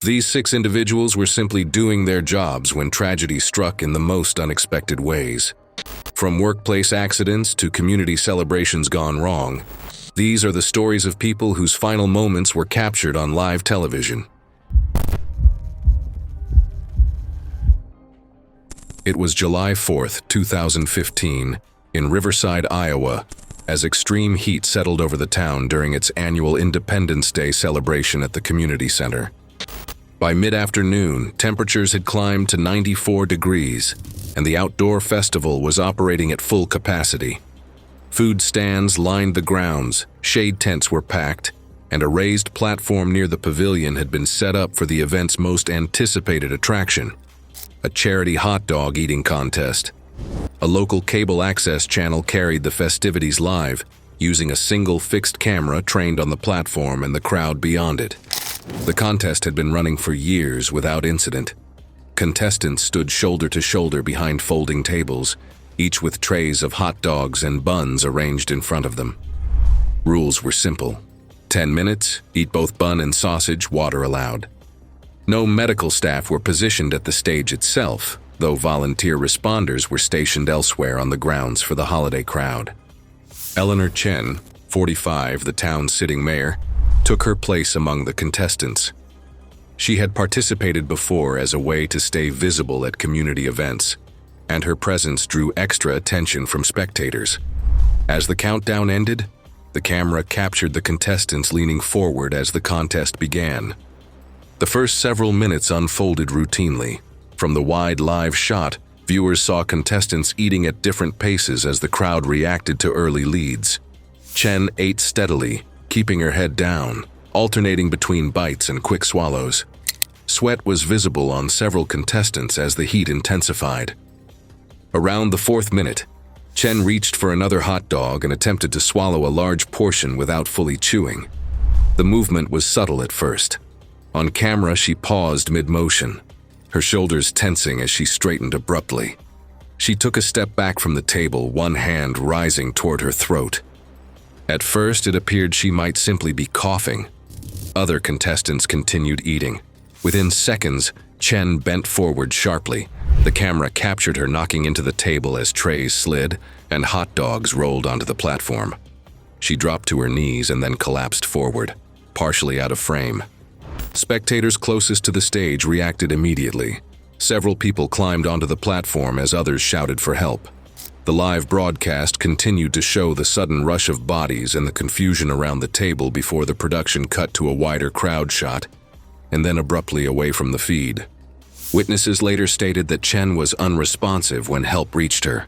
These 6 individuals were simply doing their jobs when tragedy struck in the most unexpected ways. From workplace accidents to community celebrations gone wrong, these are the stories of people whose final moments were captured on live television. It was July 4th, 2015, in Riverside, Iowa, as extreme heat settled over the town during its annual Independence Day celebration at the community center. By mid-afternoon, temperatures had climbed to 94 degrees, and the outdoor festival was operating at full capacity. Food stands lined the grounds, shade tents were packed, and a raised platform near the pavilion had been set up for the event's most anticipated attraction, a charity hot dog eating contest. A local cable access channel carried the festivities live, using a single fixed camera trained on the platform and the crowd beyond it. The contest had been running for years without incident. Contestants stood shoulder to shoulder behind folding tables, each with trays of hot dogs and buns arranged in front of them. Rules were simple. 10 minutes, eat both bun and sausage, water allowed. No medical staff were positioned at the stage itself, though volunteer responders were stationed elsewhere on the grounds for the holiday crowd. Eleanor Chen, 45, the town's sitting mayor, took her place among the contestants. She had participated before as a way to stay visible at community events, and her presence drew extra attention from spectators. As the countdown ended, the camera captured the contestants leaning forward as the contest began. The first several minutes unfolded routinely. From the wide live shot, viewers saw contestants eating at different paces as the crowd reacted to early leads. Chen ate steadily, keeping her head down, alternating between bites and quick swallows. Sweat was visible on several contestants as the heat intensified. Around the 4th minute, Chen reached for another hot dog and attempted to swallow a large portion without fully chewing. The movement was subtle at first. On camera, she paused mid-motion, her shoulders tensing as she straightened abruptly. She took a step back from the table, one hand rising toward her throat. At first, it appeared she might simply be coughing. Other contestants continued eating. Within seconds, Chen bent forward sharply. The camera captured her knocking into the table as trays slid and hot dogs rolled onto the platform. She dropped to her knees and then collapsed forward, partially out of frame. Spectators closest to the stage reacted immediately. Several people climbed onto the platform as others shouted for help. The live broadcast continued to show the sudden rush of bodies and the confusion around the table before the production cut to a wider crowd shot, and then abruptly away from the feed. Witnesses later stated that Chen was unresponsive when help reached her.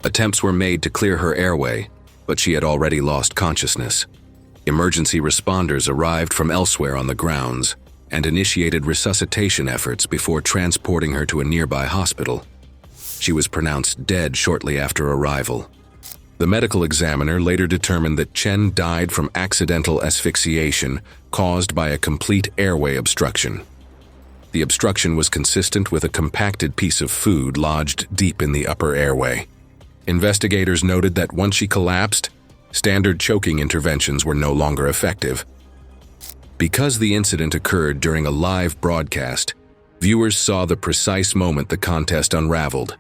Attempts were made to clear her airway, but she had already lost consciousness. Emergency responders arrived from elsewhere on the grounds and initiated resuscitation efforts before transporting her to a nearby hospital. She was pronounced dead shortly after arrival. The medical examiner later determined that Chen died from accidental asphyxiation caused by a complete airway obstruction. The obstruction was consistent with a compacted piece of food lodged deep in the upper airway. Investigators noted that once she collapsed, standard choking interventions were no longer effective. Because the incident occurred during a live broadcast, viewers saw the precise moment the contest unraveled.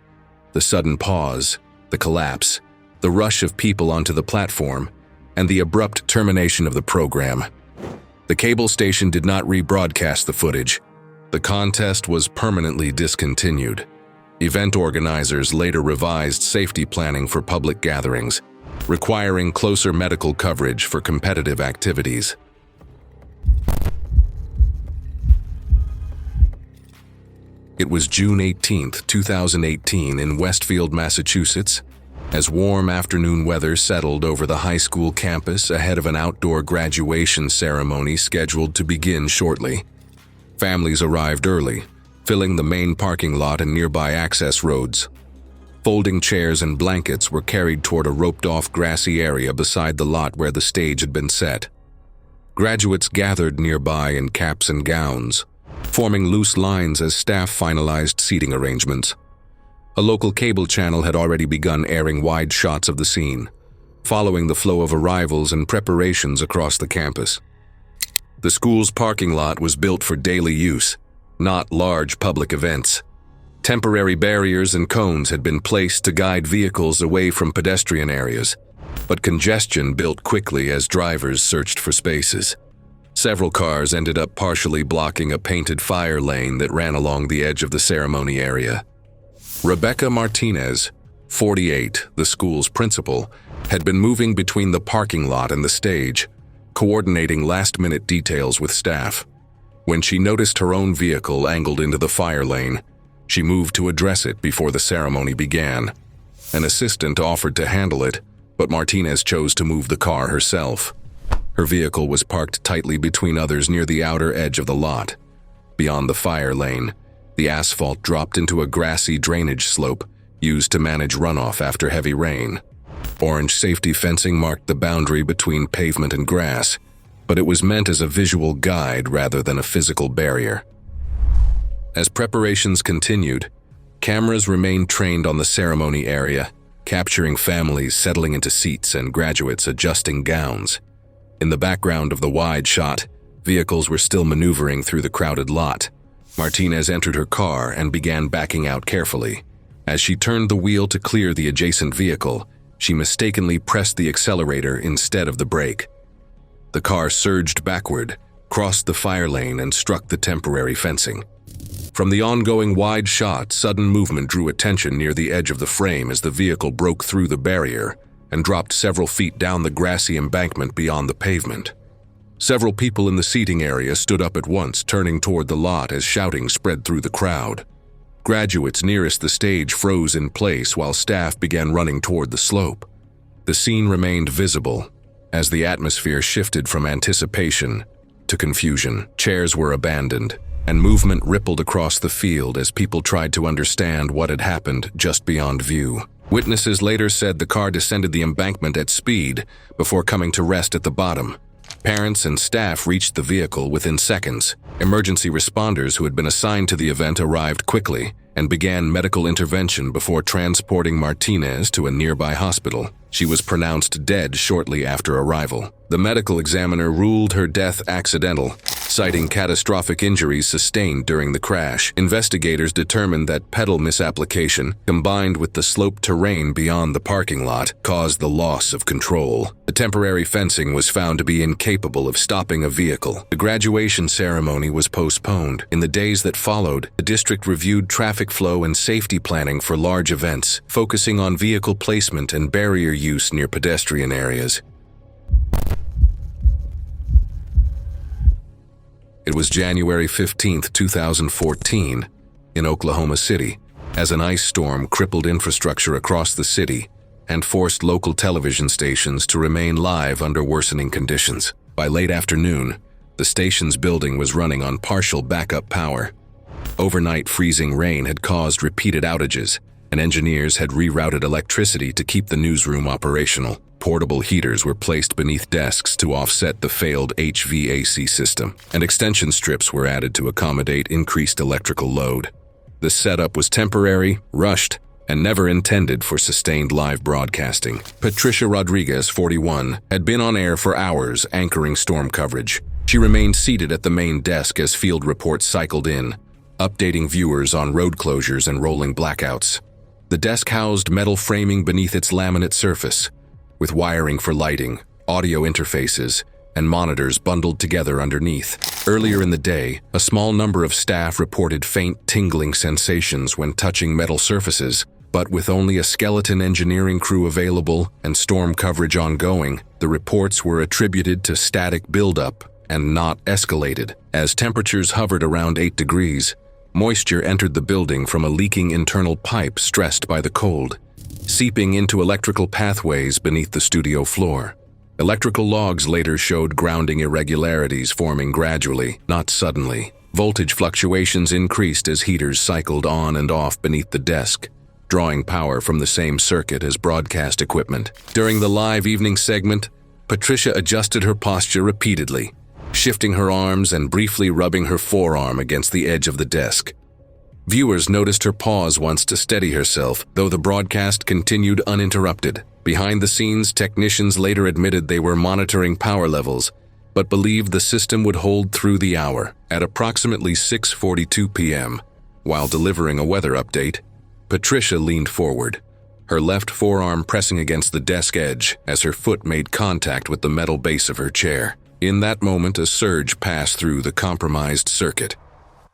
The sudden pause, the collapse, the rush of people onto the platform, and the abrupt termination of the program. The cable station did not rebroadcast the footage. The contest was permanently discontinued. Event organizers later revised safety planning for public gatherings, requiring closer medical coverage for competitive activities. It was June 18, 2018 in Westfield, Massachusetts, as warm afternoon weather settled over the high school campus ahead of an outdoor graduation ceremony scheduled to begin shortly. Families arrived early, filling the main parking lot and nearby access roads. Folding chairs and blankets were carried toward a roped-off grassy area beside the lot where the stage had been set. Graduates gathered nearby in caps and gowns, forming loose lines as staff finalized seating arrangements. A local cable channel had already begun airing wide shots of the scene, following the flow of arrivals and preparations across the campus. The school's parking lot was built for daily use, not large public events. Temporary barriers and cones had been placed to guide vehicles away from pedestrian areas, but congestion built quickly as drivers searched for spaces. Several cars ended up partially blocking a painted fire lane that ran along the edge of the ceremony area. Rebecca Martinez, 48, the school's principal, had been moving between the parking lot and the stage, coordinating last-minute details with staff. When she noticed her own vehicle angled into the fire lane, she moved to address it before the ceremony began. An assistant offered to handle it, but Martinez chose to move the car herself. Her vehicle was parked tightly between others near the outer edge of the lot. Beyond the fire lane, the asphalt dropped into a grassy drainage slope used to manage runoff after heavy rain. Orange safety fencing marked the boundary between pavement and grass, but it was meant as a visual guide rather than a physical barrier. As preparations continued, cameras remained trained on the ceremony area, capturing families settling into seats and graduates adjusting gowns. In the background of the wide shot, vehicles were still maneuvering through the crowded lot. Martinez entered her car and began backing out carefully. As she turned the wheel to clear the adjacent vehicle, she mistakenly pressed the accelerator instead of the brake. The car surged backward, crossed the fire lane, and struck the temporary fencing. From the ongoing wide shot, sudden movement drew attention near the edge of the frame as the vehicle broke through the barrier and dropped several feet down the grassy embankment beyond the pavement. Several people in the seating area stood up at once, turning toward the lot as shouting spread through the crowd. Graduates nearest the stage froze in place while staff began running toward the slope. The scene remained visible as the atmosphere shifted from anticipation to confusion. Chairs were abandoned, and movement rippled across the field as people tried to understand what had happened just beyond view. Witnesses later said the car descended the embankment at speed before coming to rest at the bottom. Parents and staff reached the vehicle within seconds. Emergency responders who had been assigned to the event arrived quickly and began medical intervention before transporting Martinez to a nearby hospital. She was pronounced dead shortly after arrival. The medical examiner ruled her death accidental, citing catastrophic injuries sustained during the crash. Investigators determined that pedal misapplication, combined with the sloped terrain beyond the parking lot, caused the loss of control. The temporary fencing was found to be incapable of stopping a vehicle. The graduation ceremony was postponed. In the days that followed, the district reviewed traffic flow and safety planning for large events, focusing on vehicle placement and barrier use near pedestrian areas. It was January 15, 2014, in Oklahoma City, as an ice storm crippled infrastructure across the city and forced local television stations to remain live under worsening conditions. By late afternoon, the station's building was running on partial backup power. Overnight freezing rain had caused repeated outages, and engineers had rerouted electricity to keep the newsroom operational. Portable heaters were placed beneath desks to offset the failed HVAC system, and extension strips were added to accommodate increased electrical load. The setup was temporary, rushed, and never intended for sustained live broadcasting. Patricia Rodriguez, 41, had been on air for hours anchoring storm coverage. She remained seated at the main desk as field reports cycled in, updating viewers on road closures and rolling blackouts. The desk housed metal framing beneath its laminate surface, with wiring for lighting, audio interfaces, and monitors bundled together underneath. Earlier in the day, a small number of staff reported faint tingling sensations when touching metal surfaces, but with only a skeleton engineering crew available and storm coverage ongoing, the reports were attributed to static buildup and not escalated. As temperatures hovered around 8 degrees, moisture entered the building from a leaking internal pipe stressed by the cold, seeping into electrical pathways beneath the studio floor. Electrical logs later showed grounding irregularities forming gradually, not suddenly. Voltage fluctuations increased as heaters cycled on and off beneath the desk, drawing power from the same circuit as broadcast equipment. During the live evening segment, Patricia adjusted her posture repeatedly, shifting her arms and briefly rubbing her forearm against the edge of the desk. Viewers noticed her pause once to steady herself, though the broadcast continued uninterrupted. Behind the scenes, technicians later admitted they were monitoring power levels, but believed the system would hold through the hour. At approximately 6:42 p.m., while delivering a weather update, Patricia leaned forward, her left forearm pressing against the desk edge as her foot made contact with the metal base of her chair. In that moment, a surge passed through the compromised circuit.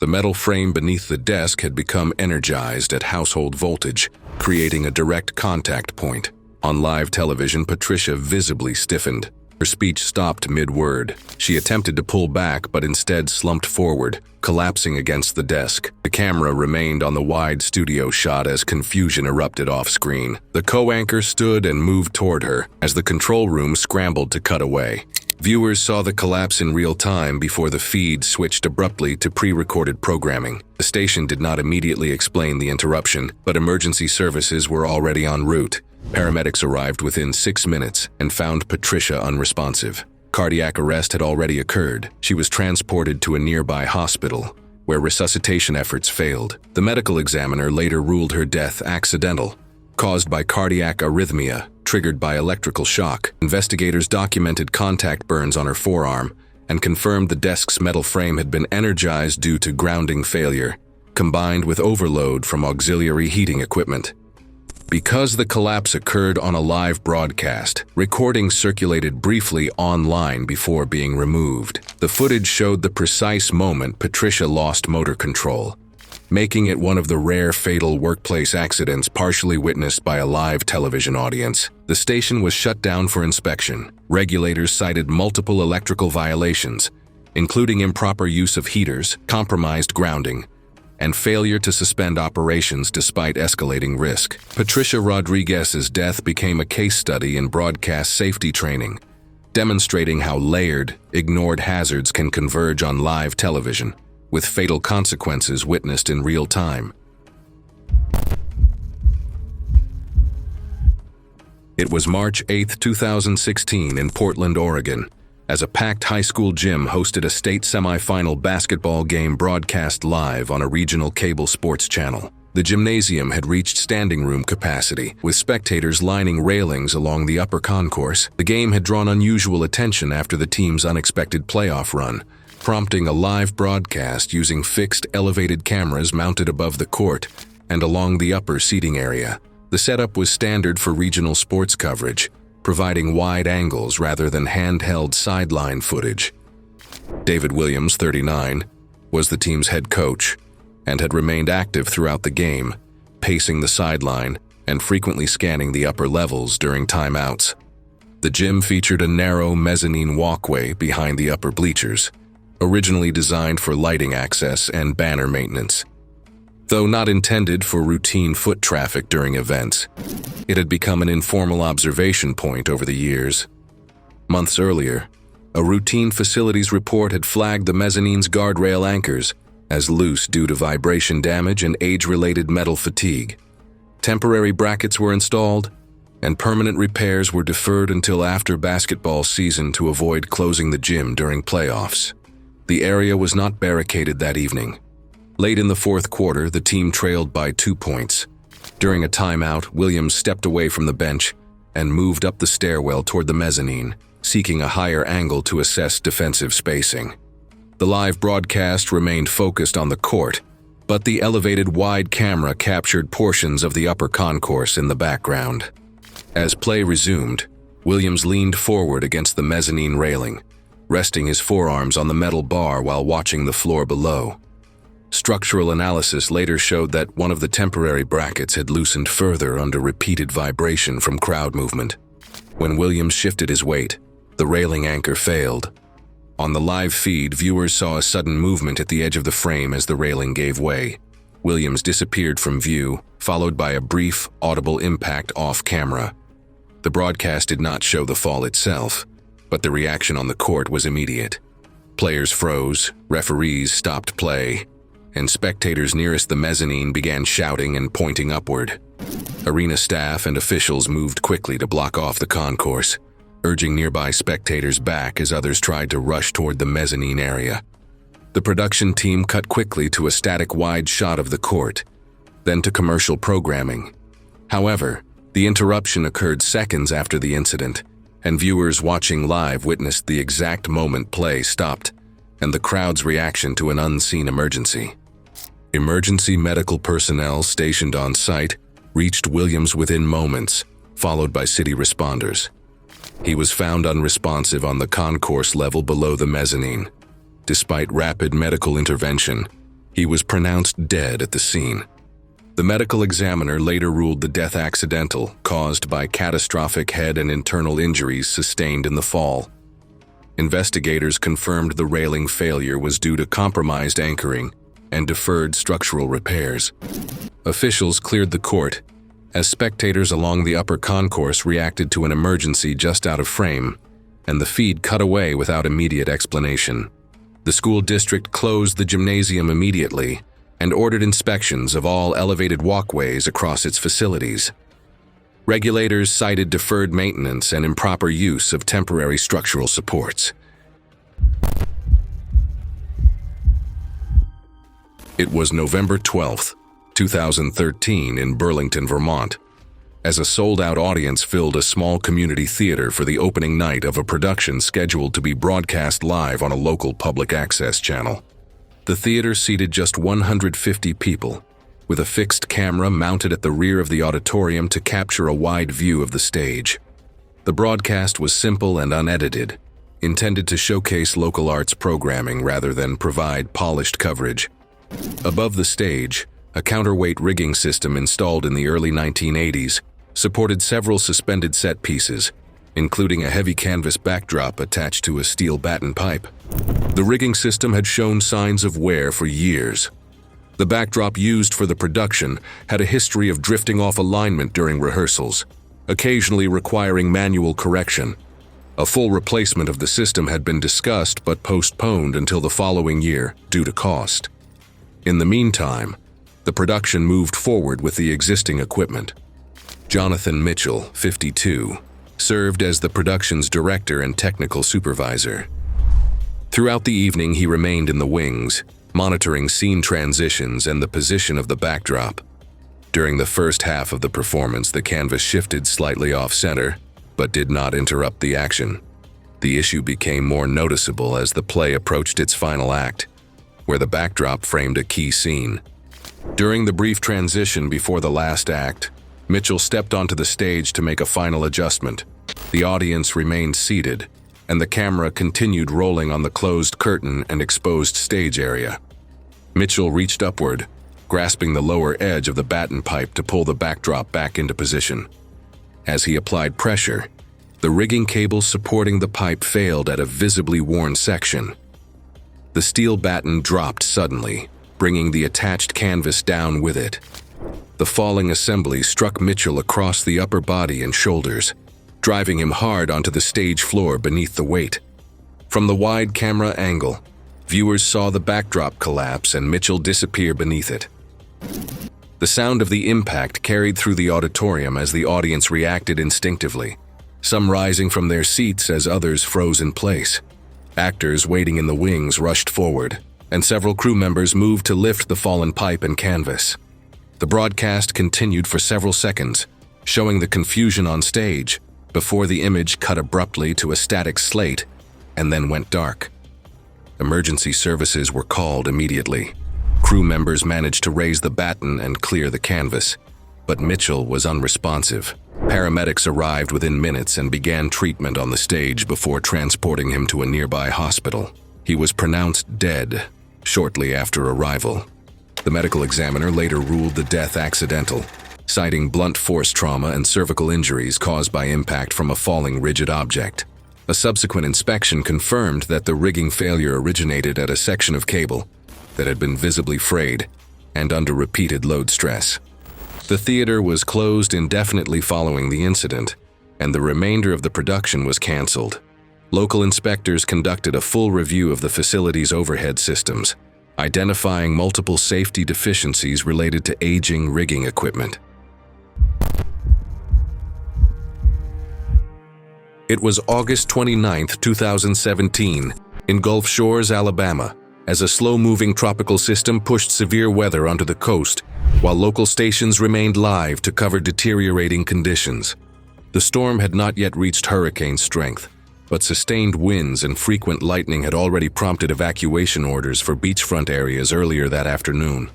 The metal frame beneath the desk had become energized at household voltage, creating a direct contact point. On live television, Patricia visibly stiffened. Her speech stopped mid-word. She attempted to pull back, but instead slumped forward, collapsing against the desk. The camera remained on the wide studio shot as confusion erupted off-screen. The co-anchor stood and moved toward her as the control room scrambled to cut away. Viewers saw the collapse in real time before the feed switched abruptly to pre-recorded programming. The station did not immediately explain the interruption, but emergency services were already en route. Paramedics arrived within 6 minutes and found Patricia unresponsive. Cardiac arrest had already occurred. She was transported to a nearby hospital, where resuscitation efforts failed. The medical examiner later ruled her death accidental, caused by cardiac arrhythmia triggered by electrical shock. Investigators documented contact burns on her forearm and confirmed the desk's metal frame had been energized due to grounding failure, combined with overload from auxiliary heating equipment. Because the collapse occurred on a live broadcast, recordings circulated briefly online before being removed. The footage showed the precise moment Patricia lost motor control, making it one of the rare fatal workplace accidents partially witnessed by a live television audience. The station was shut down for inspection. Regulators cited multiple electrical violations, including improper use of heaters, compromised grounding, and failure to suspend operations despite escalating risk. Patricia Rodriguez's death became a case study in broadcast safety training, demonstrating how layered, ignored hazards can converge on live television, with fatal consequences witnessed in real time. It was March 8, 2016 in Portland, Oregon, as a packed high school gym hosted a state semifinal basketball game broadcast live on a regional cable sports channel. The gymnasium had reached standing room capacity, with spectators lining railings along the upper concourse. The game had drawn unusual attention after the team's unexpected playoff run, prompting a live broadcast using fixed elevated cameras mounted above the court and along the upper seating area. The setup was standard for regional sports coverage, providing wide angles rather than handheld sideline footage. David Williams, 39, was the team's head coach and had remained active throughout the game, pacing the sideline and frequently scanning the upper levels during timeouts. The gym featured a narrow mezzanine walkway behind the upper bleachers, originally designed for lighting access and banner maintenance. Though not intended for routine foot traffic during events, it had become an informal observation point over the years. Months earlier, a routine facilities report had flagged the mezzanine's guardrail anchors as loose due to vibration damage and age-related metal fatigue. Temporary brackets were installed, and permanent repairs were deferred until after basketball season to avoid closing the gym during playoffs. The area was not barricaded that evening. Late in the fourth quarter, the team trailed by 2 points. During a timeout, Williams stepped away from the bench and moved up the stairwell toward the mezzanine, seeking a higher angle to assess defensive spacing. The live broadcast remained focused on the court, but the elevated wide camera captured portions of the upper concourse in the background. As play resumed, Williams leaned forward against the mezzanine railing, resting his forearms on the metal bar while watching the floor below. Structural analysis later showed that one of the temporary brackets had loosened further under repeated vibration from crowd movement. When Williams shifted his weight, the railing anchor failed. On the live feed, viewers saw a sudden movement at the edge of the frame as the railing gave way. Williams disappeared from view, followed by a brief, audible impact off-camera. The broadcast did not show the fall itself, but the reaction on the court was immediate. Players froze, referees stopped play, and spectators nearest the mezzanine began shouting and pointing upward. Arena staff and officials moved quickly to block off the concourse, urging nearby spectators back as others tried to rush toward the mezzanine area. The production team cut quickly to a static wide shot of the court, then to commercial programming. However, the interruption occurred seconds after the incident, and viewers watching live witnessed the exact moment play stopped and the crowd's reaction to an unseen emergency. Emergency medical personnel stationed on site reached Williams within moments, followed by city responders. He was found unresponsive on the concourse level below the mezzanine. Despite rapid medical intervention, he was pronounced dead at the scene. The medical examiner later ruled the death accidental, caused by catastrophic head and internal injuries sustained in the fall. Investigators confirmed the railing failure was due to compromised anchoring and deferred structural repairs. Officials cleared the court as spectators along the upper concourse reacted to an emergency just out of frame, and the feed cut away without immediate explanation. The school district closed the gymnasium immediately and ordered inspections of all elevated walkways across its facilities. Regulators cited deferred maintenance and improper use of temporary structural supports. It was November 12, 2013 in Burlington, Vermont, as a sold-out audience filled a small community theater for the opening night of a production scheduled to be broadcast live on a local public access channel. The theater seated just 150 people, with a fixed camera mounted at the rear of the auditorium to capture a wide view of the stage. The broadcast was simple and unedited, intended to showcase local arts programming rather than provide polished coverage. Above the stage, a counterweight rigging system installed in the early 1980s supported several suspended set pieces, including a heavy canvas backdrop attached to a steel batten pipe. The rigging system had shown signs of wear for years. The backdrop used for the production had a history of drifting off alignment during rehearsals, occasionally requiring manual correction. A full replacement of the system had been discussed but postponed until the following year due to cost. In the meantime, the production moved forward with the existing equipment. Jonathan Mitchell, 52, served as the production's director and technical supervisor. Throughout the evening, he remained in the wings, monitoring scene transitions and the position of the backdrop. During the first half of the performance, the canvas shifted slightly off-center, but did not interrupt the action. The issue became more noticeable as the play approached its final act, where the backdrop framed a key scene. During the brief transition before the last act, Mitchell stepped onto the stage to make a final adjustment. The audience remained seated, and the camera continued rolling on the closed curtain and exposed stage area. Mitchell reached upward, grasping the lower edge of the batten pipe to pull the backdrop back into position. As he applied pressure, the rigging cables supporting the pipe failed at a visibly worn section. The steel batten dropped suddenly, bringing the attached canvas down with it. The falling assembly struck Mitchell across the upper body and shoulders, driving him hard onto the stage floor beneath the weight. From the wide camera angle, viewers saw the backdrop collapse and Mitchell disappear beneath it. The sound of the impact carried through the auditorium as the audience reacted instinctively, some rising from their seats as others froze in place. Actors waiting in the wings rushed forward, and several crew members moved to lift the fallen pipe and canvas. The broadcast continued for several seconds, showing the confusion on stage, before the image cut abruptly to a static slate and then went dark. Emergency services were called immediately. Crew members managed to raise the batten and clear the canvas, but Mitchell was unresponsive. Paramedics arrived within minutes and began treatment on the stage before transporting him to a nearby hospital. He was pronounced dead shortly after arrival. The medical examiner later ruled the death accidental, citing blunt force trauma and cervical injuries caused by impact from a falling rigid object. A subsequent inspection confirmed that the rigging failure originated at a section of cable that had been visibly frayed and under repeated load stress. The theater was closed indefinitely following the incident, and the remainder of the production was canceled. Local inspectors conducted a full review of the facility's overhead systems, identifying multiple safety deficiencies related to aging rigging equipment. It was August 29, 2017, in Gulf Shores, Alabama, as a slow-moving tropical system pushed severe weather onto the coast, while local stations remained live to cover deteriorating conditions. The storm had not yet reached hurricane strength, but sustained winds and frequent lightning had already prompted evacuation orders for beachfront areas earlier that afternoon.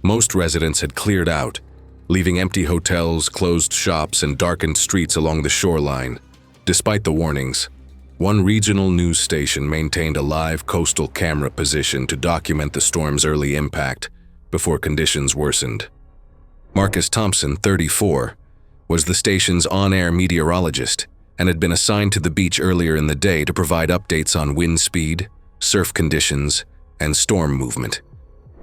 Most residents had cleared out, leaving empty hotels, closed shops, and darkened streets along the shoreline. Despite the warnings, one regional news station maintained a live coastal camera position to document the storm's early impact before conditions worsened. Marcus Thompson, 34, was the station's on-air meteorologist and had been assigned to the beach earlier in the day to provide updates on wind speed, surf conditions, and storm movement.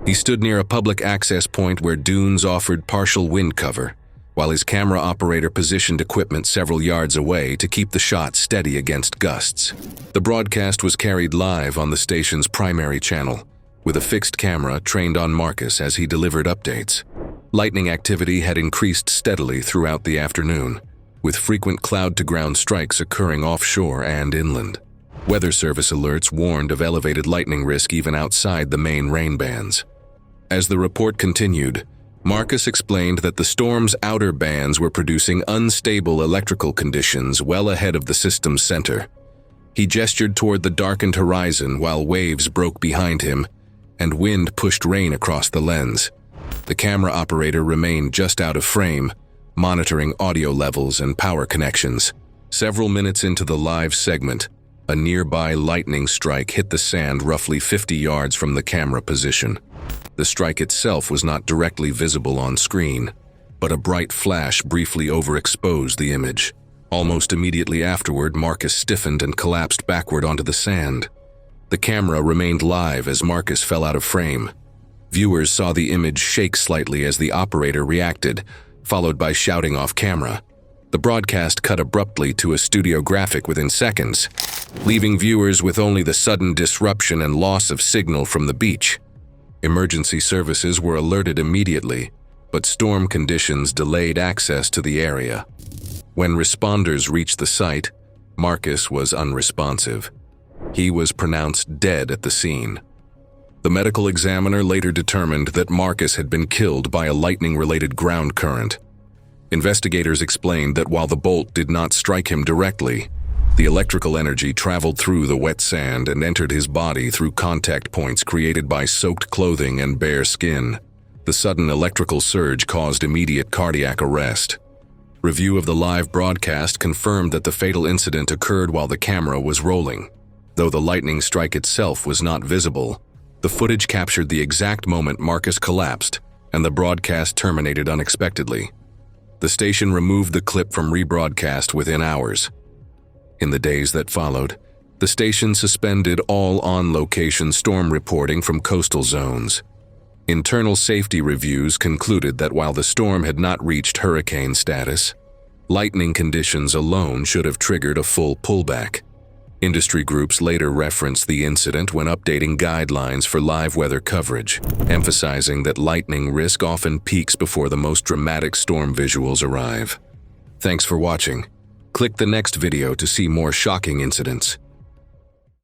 He stood near a public access point where dunes offered partial wind cover, while his camera operator positioned equipment several yards away to keep the shot steady against gusts. The broadcast was carried live on the station's primary channel, with a fixed camera trained on Marcus as he delivered updates. Lightning activity had increased steadily throughout the afternoon, with frequent cloud-to-ground strikes occurring offshore and inland. Weather Service alerts warned of elevated lightning risk even outside the main rain bands. As the report continued, Marcus explained that the storm's outer bands were producing unstable electrical conditions well ahead of the system's center. He gestured toward the darkened horizon while waves broke behind him and wind pushed rain across the lens. The camera operator remained just out of frame, monitoring audio levels and power connections. Several minutes into the live segment, a nearby lightning strike hit the sand roughly 50 yards from the camera position. The strike itself was not directly visible on screen, but a bright flash briefly overexposed the image. Almost immediately afterward, Marcus stiffened and collapsed backward onto the sand. The camera remained live as Marcus fell out of frame. Viewers saw the image shake slightly as the operator reacted, followed by shouting off camera. The broadcast cut abruptly to a studio graphic within seconds, leaving viewers with only the sudden disruption and loss of signal from the beach. Emergency services were alerted immediately, but storm conditions delayed access to the area. When responders reached the site, Marcus was unresponsive. He was pronounced dead at the scene. The medical examiner later determined that Marcus had been killed by a lightning-related ground current. Investigators explained that while the bolt did not strike him directly, the electrical energy traveled through the wet sand and entered his body through contact points created by soaked clothing and bare skin. The sudden electrical surge caused immediate cardiac arrest. Review of the live broadcast confirmed that the fatal incident occurred while the camera was rolling. Though the lightning strike itself was not visible, the footage captured the exact moment Marcus collapsed, and the broadcast terminated unexpectedly. The station removed the clip from rebroadcast within hours. In the days that followed, the station suspended all on-location storm reporting from coastal zones. Internal safety reviews concluded that while the storm had not reached hurricane status, lightning conditions alone should have triggered a full pullback. Industry groups later referenced the incident when updating guidelines for live weather coverage, emphasizing that lightning risk often peaks before the most dramatic storm visuals arrive. Thanks for watching. Click the next video to see more shocking incidents.